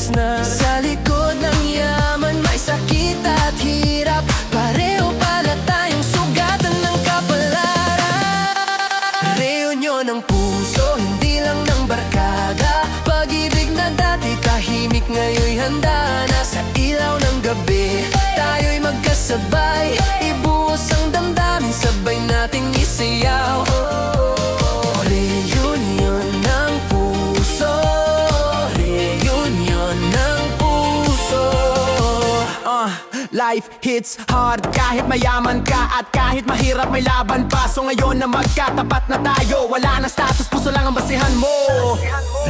kinagis na. Sa likod ng yaman may sakit at hirap, pareho pala tayong sugatan ng kapalaran. Reunion ng puso, hindi lang ng barkada. Pag-ibig na dati tahimik, ngayon'y handa na. Sa ilaw ng gabi, tayo'y magkasabay, ibuhos ang damdamin, sabay nating isayaw. Reunion ng puso, reunion ng puso. Life hits hard kahit mayaman ka, at kahit mahirap may laban pa. So ngayon na magkatapat na tayo, wala na status, puso lang ang basihan mo.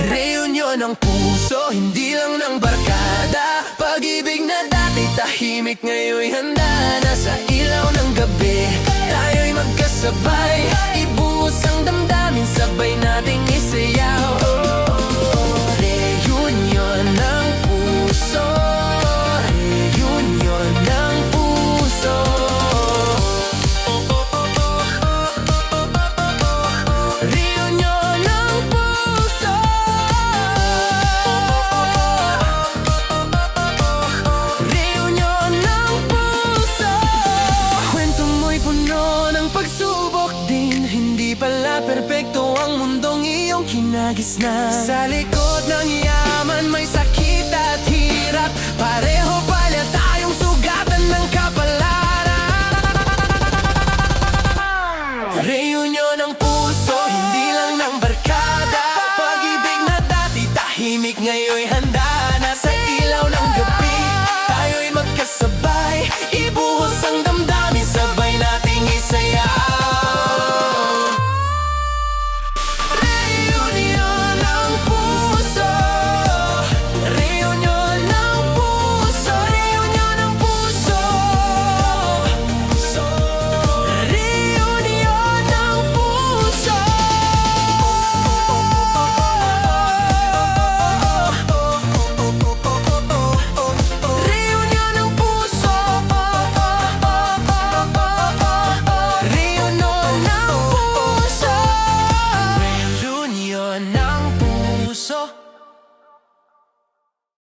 Reunion ng puso, hindi lang ng barkada. Pag-ibig na dati tahimik, ngayon'y handa na. Sa ilaw ng gabi, tayo'y magkasabay, ibuhos ang damdamin, sabay nating isayaw. Reunion ng puso, reunion ng puso. Reunion ng puso. Reunion ng puso. Kwento mo'y puno ng pagsubok din, hindi pala perpekto ang mundong iyong kinagis na. Sa likod ng yaman may sakit at hirap, pareho pala tayong sugatan ng kapalaran. Reunion ng puso, hindi lang ng barkada. Pag-ibig na dati tahimik, ngayon'y handa na. Sa